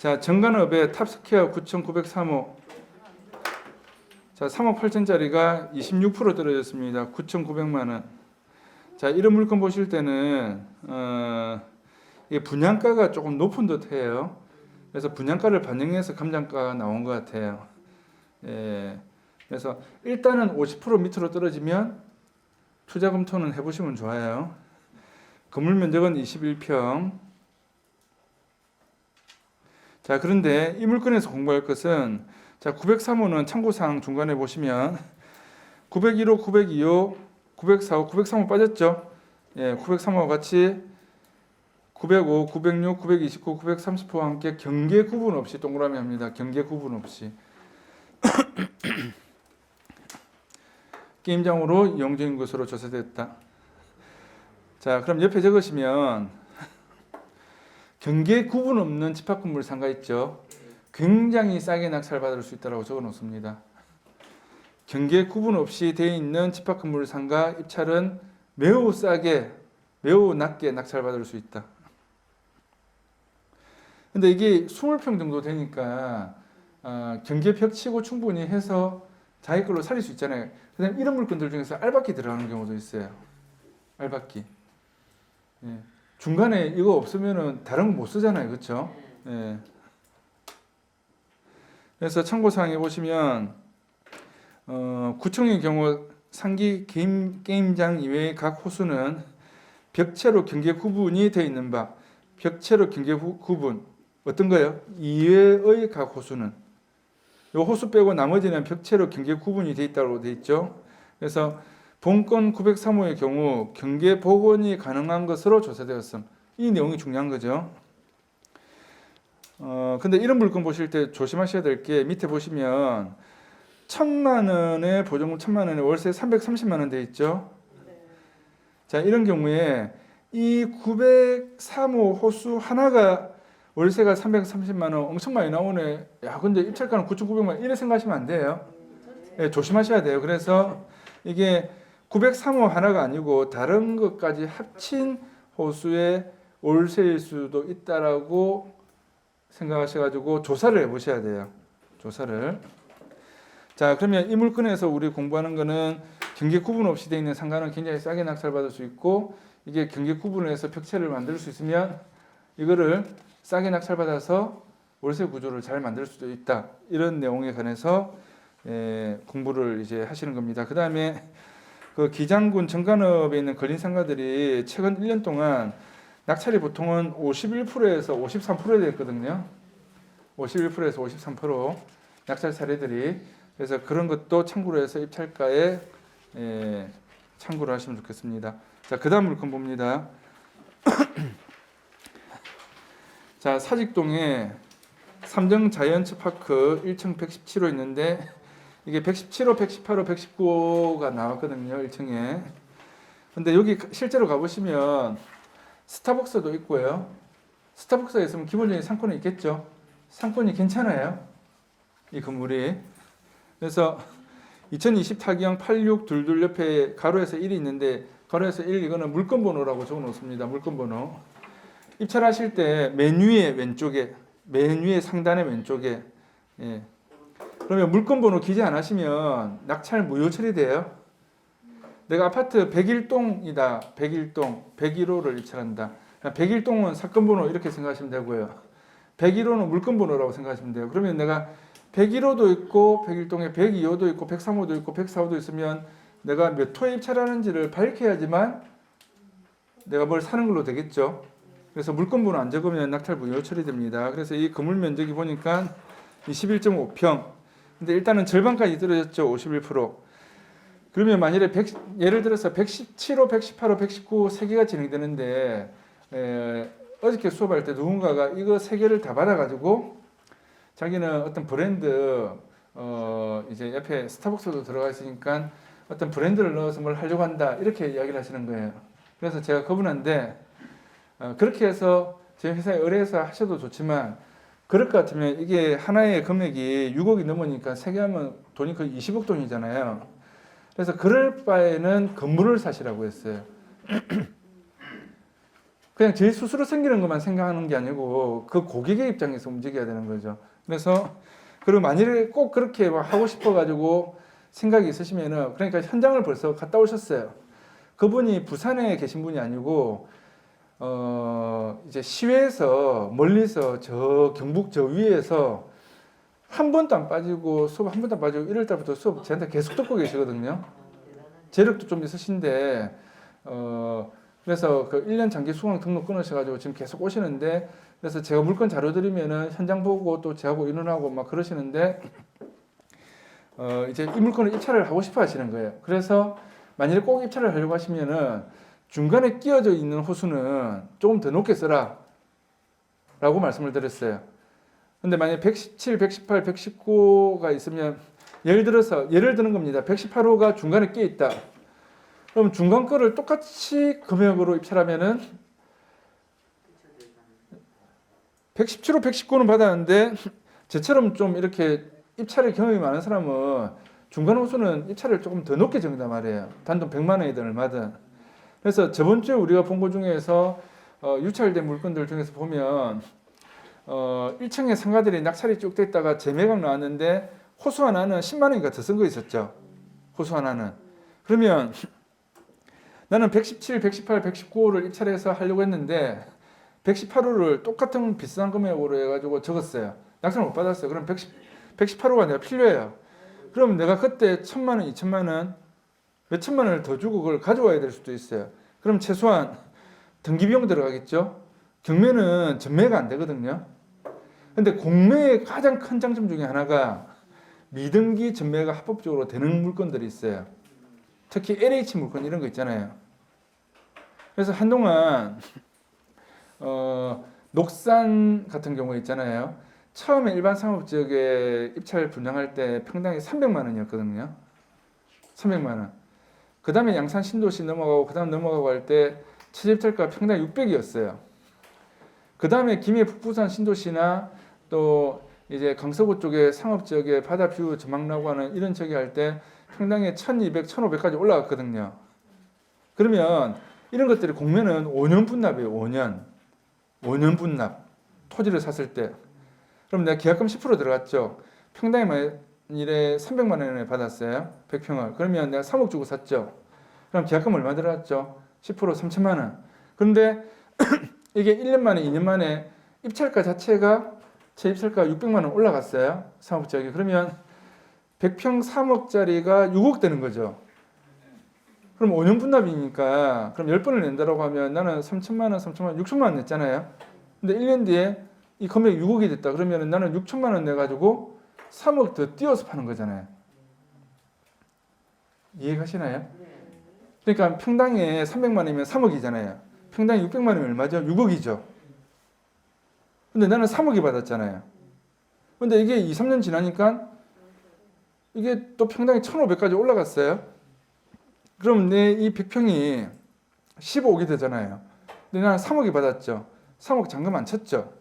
자, 정관업의 탑스퀘어 9,903호. 자, 3억 8천짜리가 26% 떨어졌습니다. 9,900만 원. 자, 이런 물건 보실 때는 이게 분양가가 조금 높은 듯해요. 그래서 분양가를 반영해서 감정가가 나온 것 같아요. 예. 그래서 일단은 50% 밑으로 떨어지면 투자 검토는 해보시면 좋아요. 건물 면적은 21평. 자, 그런데 이 물건에서 공부할 것은, 자, 903호는 참고사항 중간에 보시면 901호, 902호, 904호, 903호 빠졌죠? 예, 903호와 같이 905, 906, 929, 930호와 함께 경계 구분 없이 동그라미 합니다. 경계 구분 없이. 게임장으로 이용적인 것으로 조사됐다. 자, 그럼 옆에 적으시면 경계 구분 없는 집합건물 상가 있죠? 굉장히 싸게 낙찰받을 수 있다고 적어 놓습니다. 경계 구분 없이 되어 있는 집합건물 상가 입찰은 매우 싸게, 매우 낮게 낙찰받을 수 있다. 근데 이게 20평 정도 되니까 경계 벽 치고 충분히 해서 자기 걸로 살릴 수 있잖아요. 그다음 이런 물건들 중에서 알박기 들어가는 경우도 있어요. 알박기. 예. 중간에 이거 없으면은 다른 거 못 쓰잖아요. 그렇죠? 예. 그래서 참고사항에 보시면 구청의 경우 상기 게임장 이외의 각 호수는 벽체로 경계 구분이 되어 있는 바, 벽체로 경계 구분 어떤 거예요? 이외의 각 호수는 요 호수 빼고 나머지는 벽체로 경계 구분이 되어 있다고 되어 있죠. 그래서 본건 903호의 경우 경계 복원이 가능한 것으로 조사되었음. 이 내용이 중요한 거죠. 근데 이런 물건 보실 때 조심하셔야 될 게 밑에 보시면 1,000만 원에 보증금 1,000만 원에 월세 330만 원 돼 있죠. 자, 이런 경우에 이 903호 호수 하나가 월세가 330만 원 엄청 많이 나오네. 야, 근데 입찰가는 9,900만 원 이래 생각하시면 안 돼요. 네, 조심하셔야 돼요. 그래서 이게 903호 하나가 아니고 다른 것까지 합친 호수의 월세일 수도 있다라고 생각하셔가지고 조사를 해보셔야 돼요. 조사를. 자, 그러면 이 물건에서 우리 공부하는 거는 경계 구분 없이 되어 있는 상가는 굉장히 싸게 낙찰받을 수 있고, 이게 경계 구분을 해서 벽체를 만들 수 있으면 이거를 싸게 낙찰받아서 월세 구조를 잘 만들 수도 있다. 이런 내용에 관해서 공부를 이제 하시는 겁니다. 그 다음에 그 기장군 정관업에 있는 걸린 상가들이 최근 1년 동안 낙찰이 보통은 51%에서 53%에 됐거든요. 51%에서 53% 낙찰 사례들이. 그래서 그런 것도 참고로 해서 입찰가에 참고를 하시면 좋겠습니다. 자, 그 다음 물건 봅니다. 자, 사직동에 삼정자이언츠파크 1층 117호 있는데 이게 117호, 118호, 119호가 나왔거든요. 1층에. 근데 여기 실제로 가보시면 스타벅스도 있고요. 스타벅스가 있으면 기본적인 상권이 있겠죠. 상권이 괜찮아요. 이 건물이. 그래서 2020 타기형 8622 옆에 가로에서 1이 있는데 가로에서 1 이거는 물건 번호라고 적어 놓습니다. 물건 번호. 입찰하실 때 맨 위에 왼쪽에, 맨 위에 상단의 왼쪽에, 예. 그러면 물건 번호 기재 안 하시면 낙찰 무효 처리돼요. 내가 아파트 101동이다. 101동, 101호를 입찰한다. 101동은 사건 번호 이렇게 생각하시면 되고요. 101호는 물건 번호라고 생각하시면 돼요. 그러면 내가 101호도 있고 101동에 102호도 있고 103호도 있고 104호도 있으면 내가 몇 호에 입찰하는지를 밝혀야지만 내가 뭘 사는 걸로 되겠죠. 그래서 물건 번호 안 적으면 낙찰 무효 처리됩니다. 그래서 이 건물 면적이 보니까 21.5평. 근데 일단은 절반까지 떨어졌죠. 51%. 그러면 만일에 예를 들어서 117호, 118호, 119호 3개가 진행되는데 어저께 수업할 때 누군가가 이거 3개를 다 받아가지고 자기는 어떤 브랜드 이제 옆에 스타벅스도 들어가 있으니까 어떤 브랜드를 넣어서 뭘 하려고 한다 이렇게 이야기를 하시는 거예요. 그래서 제가 그분한테 그렇게 해서 제 회사에 의뢰해서 하셔도 좋지만 그럴 것 같으면 이게 하나의 금액이 6억이 넘으니까 3개 하면 돈이 거의 20억 돈이잖아요. 그래서 그럴 바에는 건물을 사시라고 했어요. 그냥 제 스스로 생기는 것만 생각하는 게 아니고 그 고객의 입장에서 움직여야 되는 거죠. 그래서 그리고 만일에 꼭 그렇게 막 하고 싶어가지고 생각이 있으시면은 그러니까 현장을 벌써 갔다 오셨어요. 그분이 부산에 계신 분이 아니고 이제 시외에서 멀리서 저 경북 저 위에서 한 번도 안 빠지고 수업 한 번도 안 빠지고 1월 달부터 수업 저한테 계속 듣고 계시거든요. 재력도 좀 있으신데 그래서 그 1년 장기 수강 등록 끊으셔가지고 지금 계속 오시는데 그래서 제가 물건 자료 드리면은 현장 보고 또 저하고 의논하고 막 그러시는데 이제 이 물건을 입찰을 하고 싶어 하시는 거예요. 그래서 만약에 꼭 입찰을 하려고 하시면은 중간에 끼어져 있는 호수는 조금 더 높게 써라 라고 말씀을 드렸어요. 근데 만약에 117, 118, 119가 있으면 예를 드는 겁니다. 118호가 중간에 끼어 있다. 그럼 중간 거를 똑같이 금액으로 입찰하면은 117호, 119는 받았는데 저처럼 좀 이렇게 입찰의 경험이 많은 사람은 중간 호수는 입찰을 조금 더 높게 정한단 말이에요. 단돈 100만 원이든 얼마든. 그래서 저번 주에 우리가 본 것 중에서 유찰된 물건들 중에서 보면 1층에 상가들이 낙찰이 쭉 됐다가 재매각 나왔는데 호수 하나는 10만 원인가 더 쓴 거 있었죠. 호수 하나는. 그러면 나는 117, 118, 119호를 입찰해서 하려고 했는데 118호를 똑같은 비싼 금액으로 해가지고 적었어요. 낙찰을 못 받았어요. 그럼 118호가 내가 필요해요. 그럼 내가 그때 1,000만 원, 2,000만 원, 몇 천만 원을 더 주고 그걸 가져와야 될 수도 있어요. 그럼 최소한 등기비용 들어가겠죠. 경매는 전매가 안 되거든요. 근데 공매의 가장 큰 장점 중에 하나가 미등기 전매가 합법적으로 되는 물건들이 있어요. 특히 LH 물건 이런 거 있잖아요. 그래서 한동안 녹산 같은 경우에 있잖아요. 처음에 일반 상업지역에 입찰 분양할 때 평당이 300만 원이었거든요. 300만 원. 그 다음에 양산 신도시 넘어가고 그 다음 넘어가고 할 때 최저입찰가 평당 600이었어요. 그 다음에 김해 북부산 신도시나 또 이제 강서구 쪽에 상업지역에 바다 뷰 전망 나고 하는 이런 지역에 할 때 평당에 1200, 1500까지 올라갔거든요. 그러면 이런 것들이 공매는 5년 분납이에요. 5년 분납. 토지를 샀을 때. 그럼 내가 계약금 10% 들어갔죠. 평당에 만일에 300만 원에 받았어요. 100평을. 그러면 내가 3억 주고 샀죠. 그럼 계약금 얼마 들어갔죠? 10% 3천만 원. 그런데 이게 1년 만에 2년 만에 입찰가 자체가 제 입찰가 600만 원 올라갔어요. 상업지역에. 그러면 100평 3억짜리가 6억 되는 거죠. 그럼 5년 분납이니까 그럼 10번을 낸다고 하면 나는 3천만 원, 3천만 원, 6천만 원 냈잖아요. 근데 1년 뒤에 이 금액이 6억이 됐다. 그러면 나는 6천만 원 내가지고 3억 더 띄워서 파는 거잖아요. 이해가시나요? 그러니까 평당에 300만 원이면 3억이잖아요. 평당에 600만 원이면 얼마죠? 6억이죠. 근데 나는 3억이 받았잖아요. 근데 이게 2, 3년 지나니까 이게 또 평당에 1,500까지 올라갔어요. 그럼 내 이 100평이 15억이 되잖아요. 근데 나는 3억이 받았죠. 3억 잔금 안 쳤죠.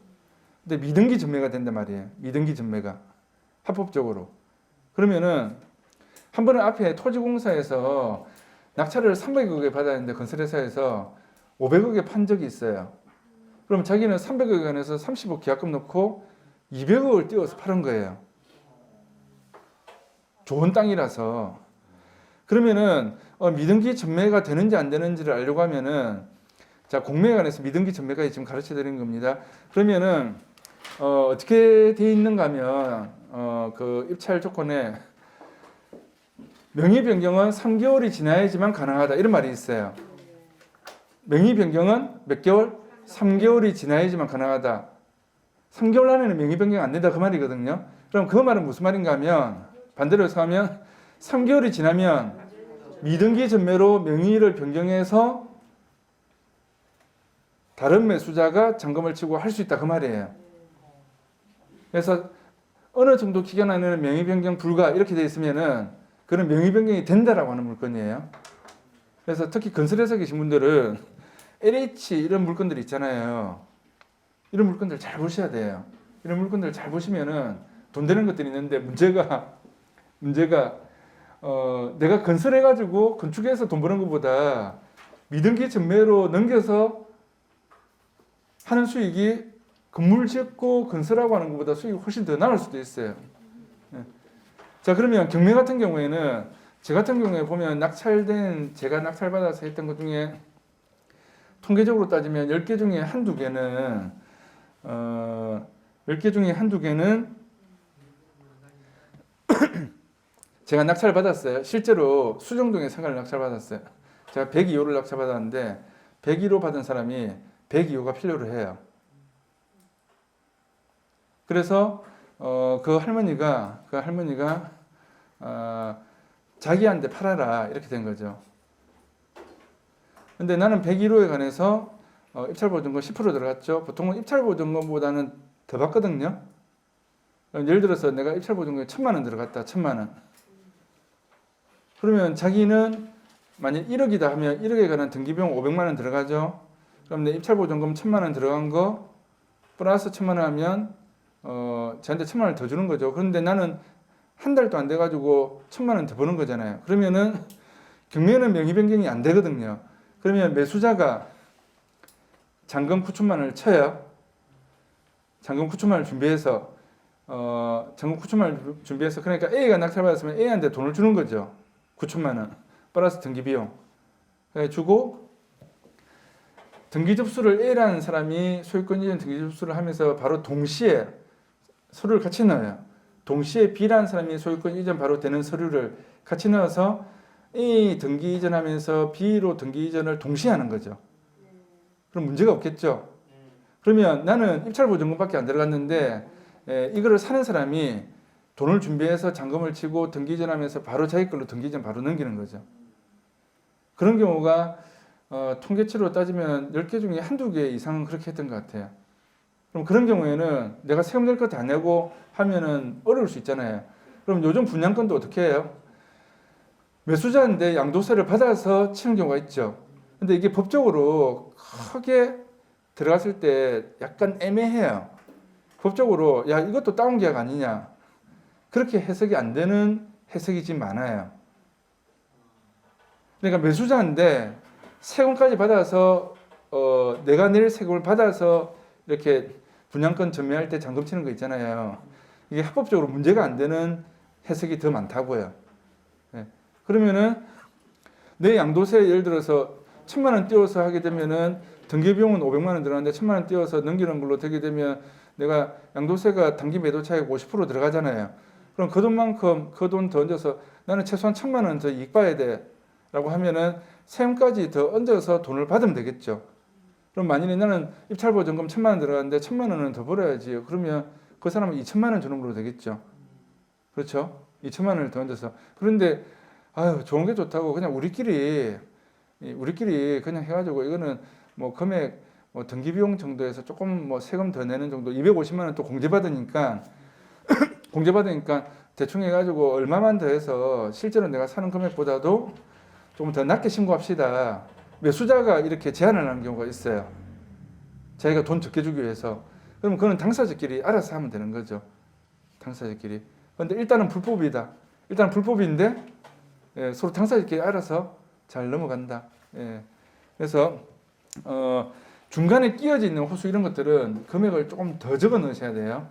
근데 미등기 전매가 된단 말이에요. 미등기 전매가. 합법적으로. 그러면은 한 번은 앞에 토지공사에서 낙찰을 300억에 받았는데 건설회사에서 500억에 판 적이 있어요. 그럼 자기는 300억에 관해서 30억 계약금 넣고 200억을 띄워서 팔은 거예요. 좋은 땅이라서. 그러면은 미등기 전매가 되는지 안 되는지를 알려고 하면은 자, 공매에 관해서 미등기 전매가 지금 가르쳐 드리는 겁니다. 그러면은 어떻게 돼 있는가 하면 그 입찰 조건에 명의 변경은 3개월이 지나야지만 가능하다 이런 말이 있어요. 명의 변경은 몇 개월? 3개월이 지나야지만 가능하다. 3개월 안에는 명의 변경 안 된다 그 말이거든요. 그럼 그 말은 무슨 말인가 하면 반대로 해서 하면 3개월이 지나면 미등기 전매로 명의를 변경해서 다른 매수자가 잔금을 치고 할 수 있다 그 말이에요. 그래서 어느 정도 기간 안에는 명의 변경 불가 이렇게 돼 있으면은 그런 명의 변경이 된다라고 하는 물건이에요. 그래서 특히 건설회사 계신 분들은 LH 이런 물건들 있잖아요. 이런 물건들 잘 보셔야 돼요. 이런 물건들 잘 보시면은 돈 되는 것들이 있는데 문제가 내가 건설해가지고 건축해서 돈 버는 것보다 미등기 전매로 넘겨서 하는 수익이 건물 짓고 건설하고 하는 것보다 수익이 훨씬 더 나을 수도 있어요. 예. 자, 그러면 경매 같은 경우에는 제 같은 경우에 보면 제가 낙찰받아서 했던 것 중에 통계적으로 따지면 10개 중에 한두 개는 10개 중에 한두 개는 제가 낙찰받았어요. 실제로 수정동에 상가를 낙찰받았어요. 제가 102호를 낙찰받았는데 102호 받은 사람이 102호가 필요로 해요. 그래서 그 할머니가 자기한테 팔아라 이렇게 된 거죠. 근데 나는 101호에 관해서 입찰보증금 10% 들어갔죠. 보통은 입찰보증금보다는 더 받거든요. 예를 들어서 내가 입찰보증금에 1,000만 원 들어갔다. 1,000만 원. 그러면 자기는 만약 1억이다 하면 1억에 관한 등기비용 500만 원 들어가죠. 그럼 내 입찰보증금 1,000만 원 들어간 거 플러스 1,000만 원 하면 저한테 1,000만 원 더 주는 거죠. 그런데 나는 한 달도 안 돼가지고 1,000만 원 더 버는 거잖아요. 그러면은 경매는 명의 변경이 안 되거든요. 그러면 매수자가 잔금 9천만 원을 쳐요. 잔금 9천만 원을 준비해서 잔금 9천만 원을 준비해서 그러니까 A가 낙찰받았으면 A한테 돈을 주는 거죠. 9천만 원 플러스 등기비용 주고 등기 접수를 A라는 사람이 소유권 이전 등기 접수를 하면서 바로 동시에 서류를 같이 넣어요. 동시에 B라는 사람이 소유권 이전 바로 되는 서류를 같이 넣어서 A 등기 이전하면서 B로 등기 이전을 동시에 하는 거죠. 그럼 문제가 없겠죠. 그러면 나는 입찰보증금밖에 안 들어갔는데 이거를 사는 사람이 돈을 준비해서 잔금을 치고 등기 이전하면서 바로 자기 걸로 등기 이전 바로 넘기는 거죠. 그런 경우가 통계치로 따지면 10개 중에 한두 개 이상은 그렇게 했던 것 같아요. 그럼 그런 경우에는 내가 세금 낼 것 다 내고 하면은 어려울 수 있잖아요. 그럼 요즘 분양권도 어떻게 해요? 매수자인데 양도세를 받아서 치는 경우가 있죠. 근데 이게 법적으로 크게 들어갔을 때 약간 애매해요. 법적으로 야 이것도 다운계약 아니냐 그렇게 해석이 안 되는 해석이 지금 많아요. 그러니까 매수자인데 세금까지 받아서 내가 낼 세금을 받아서 이렇게 분양권 전매할 때 잔금 치는 거 있잖아요. 이게 합법적으로 문제가 안 되는 해석이 더 많다고요. 네. 그러면은 내 양도세 예를 들어서 1,000만 원 띄워서 하게 되면은 등기비용은 500만 원 들어가는데 1,000만 원 띄워서 넘기는 걸로 되게 되면 내가 양도세가 단기 매도 차익 50% 들어가잖아요. 그럼 그 돈만큼 그 돈 더 얹어서 나는 최소한 1,000만 원 더 이익 봐야 돼라고 하면은 세금까지 더 얹어서 돈을 받으면 되겠죠. 그럼 만일에 나는 입찰보증금 1,000만 원 들어가는데 1,000만 원은 더 벌어야지. 그러면 그 사람은 2,000만 원 주는 걸로 되겠죠. 그렇죠? 2,000만 원을 더 얹어서. 그런데 아유 좋은 게 좋다고 그냥 우리끼리 그냥 해가지고 이거는 뭐 금액 뭐 등기비용 정도에서 조금 뭐 세금 더 내는 정도 250만 원 또 공제받으니까 대충 해가지고 얼마만 더 해서 실제로 내가 사는 금액보다도 조금 더 낮게 신고합시다. 매수자가 이렇게 제안을 하는 경우가 있어요. 자기가 돈 적게 주기 위해서. 그러면 그건 당사자끼리 알아서 하면 되는 거죠. 당사자끼리. 그런데 일단은 불법이다. 일단 불법인데 서로 당사자끼리 알아서 잘 넘어간다. 그래서 중간에 끼어져 있는 호수 이런 것들은 금액을 조금 더 적어 넣으셔야 돼요.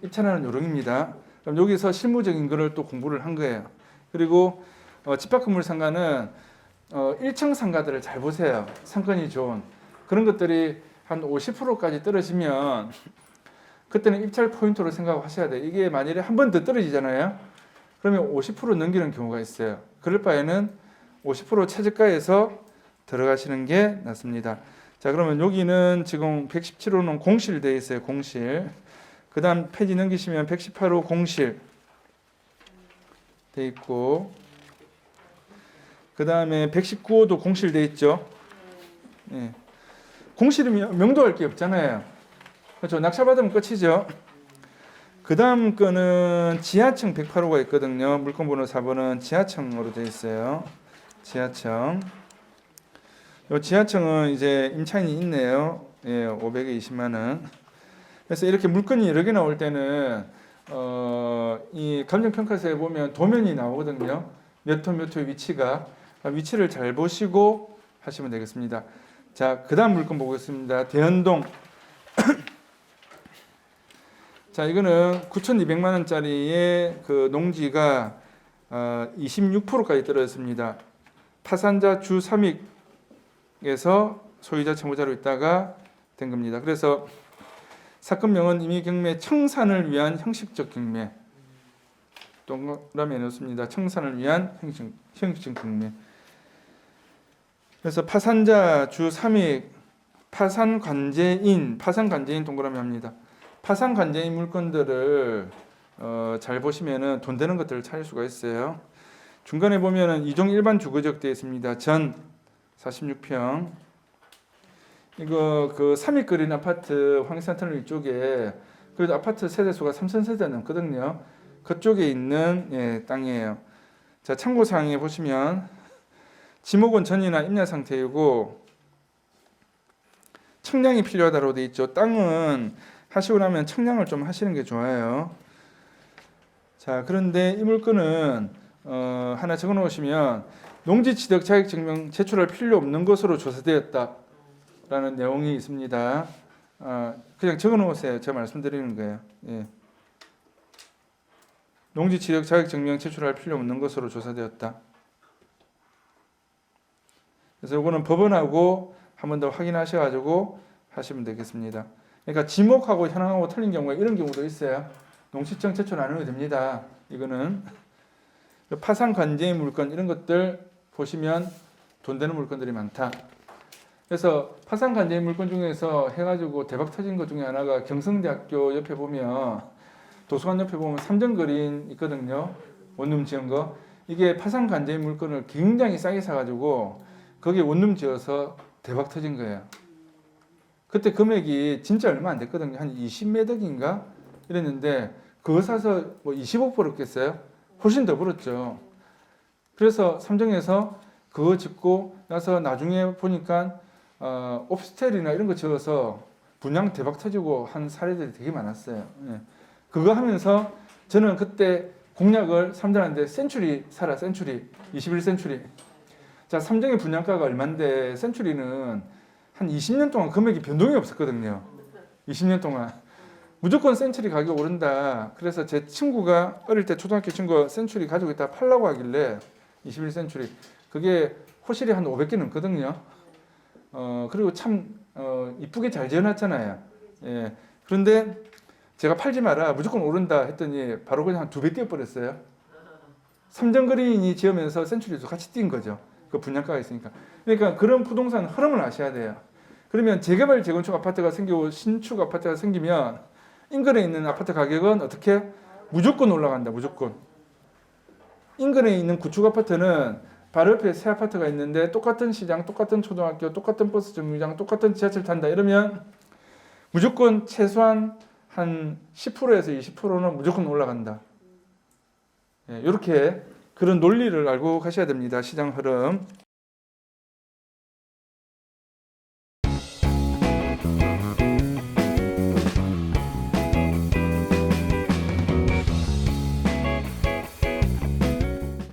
입찰하는 요령입니다. 그럼 여기서 실무적인 거를 또 공부를 한 거예요. 그리고 집합건물 상가는 1층 상가들을 잘 보세요. 상권이 좋은 그런 것들이 한 50%까지 떨어지면 그때는 입찰 포인트로 생각하셔야 돼요. 이게 만일에 한 번 더 떨어지잖아요. 그러면 50% 넘기는 경우가 있어요. 그럴 바에는 50% 최저가에서 들어가시는 게 낫습니다. 자, 그러면 여기는 지금 117호는 공실 되어 있어요. 공실. 그 다음 페이지 넘기시면 118호 공실 되어 있고 그 다음에 119호도 공실 되어 있죠. 예. 공실이면 명도할 게 없잖아요. 그렇죠. 낙찰받으면 끝이죠. 그 다음 거는 지하층 108호가 있거든요. 물건번호 4번은 지하층으로 되어 있어요. 지하층. 요 지하층은 이제 임차인이 있네요. 예, 500에 20만 원. 그래서 이렇게 물건이 여러 개 나올 때는 이 감정평가서에 보면 도면이 나오거든요. 몇 호 몇 호의 위치를 잘 보시고 하시면 되겠습니다. 자, 그 다음 물건 보겠습니다. 대연동 자, 이거는 9,200만 원짜리의 그 농지가 26%까지 떨어졌습니다. 파산자 주 3익에서 소유자 채무자로 있다가 된 겁니다. 그래서 사건명은 임의경매 청산을 위한 형식적 경매. 동그라미에 넣습니다. 청산을 위한 형식적 경매. 그래서 파산자 주 3익, 파산관제인 동그라미 합니다. 파산관제인 물건들을 잘 보시면은 돈 되는 것들을 찾을 수가 있어요. 중간에 보면은 2종 일반 주거지역 되어 있습니다. 전 46평. 이거 그 3익거리는 아파트 황산터널 이쪽에 그래도 아파트 세대수가 3,000세대 넘거든요. 그쪽에 있는 땅이에요. 자, 참고사항에 보시면 지목은 전이나 임야 상태이고 청량이 필요하다고 되어 있죠. 땅은 하시고 나면 청량을 좀 하시는 게 좋아요. 자, 그런데 이 물건은 하나 적어 놓으시면 농지 취득 자격 증명 제출할 필요 없는 것으로 조사되었다라는 내용이 있습니다. 그냥 적어 놓으세요. 제가 말씀드리는 거예요. 예. 농지 취득 자격 증명 제출할 필요 없는 것으로 조사되었다. 그래서 이거는 법원하고 한 번 더 확인하셔가지고 하시면 되겠습니다. 그러니까 지목하고 현황하고 틀린 경우에 이런 경우도 있어요. 농지청 제출 안 해도 됩니다. 이거는 파산 관제의 물건 이런 것들 보시면 돈 되는 물건들이 많다. 그래서 파산 관제의 물건 중에서 해가지고 대박 터진 것 중에 하나가 경성대학교 옆에 보면 도서관 옆에 보면 삼정거리 있거든요. 원룸 지은 거. 이게 파산 관제의 물건을 굉장히 싸게 사가지고 거기에 원룸 지어서 대박 터진 거예요. 그때 금액이 진짜 얼마 안 됐거든요. 한 20매덕인가 이랬는데 그거 사서 뭐 20억 벌었겠어요? 훨씬 더 벌었죠. 그래서 삼정에서 그거 짓고 나서 나중에 보니까 오피스텔이나 이런 거 지어서 분양 대박 터지고 한 사례들이 되게 많았어요. 예. 그거 하면서 저는 그때 공약을 삼정한테 센츄리 사라, 센츄리 21센츄리. 자, 삼정의 분양가가 얼마인데 센츄리는 한 20년 동안 금액이 변동이 없었거든요. 20년 동안 무조건 센츄리 가격 오른다. 그래서 제 친구가 어릴 때 초등학교 친구가 센츄리 가지고 있다가 팔라고 하길래 21센츄리 그게 호실이 한 500개 넘거든요. 그리고 참 이쁘게 잘 지어놨잖아요. 예. 그런데 제가 팔지 마라 무조건 오른다 했더니 바로 그냥 한 2배 뛰어버렸어요. 삼정거리인이 지으면서 센츄리도 같이 뛴 거죠. 그 분양가가 있으니까. 그러니까 그런 부동산 흐름을 아셔야 돼요. 그러면 재개발 재건축 아파트가 생기고 신축 아파트가 생기면 인근에 있는 아파트 가격은 어떻게? 무조건 올라간다. 무조건. 인근에 있는 구축 아파트는 바로 옆에 새 아파트가 있는데 똑같은 시장, 똑같은 초등학교, 똑같은 버스 정류장, 똑같은 지하철 탄다. 이러면 무조건 최소한 한 10%에서 20%는 무조건 올라간다. 예, 이렇게 그런 논리를 알고 가셔야 됩니다. 시장 흐름.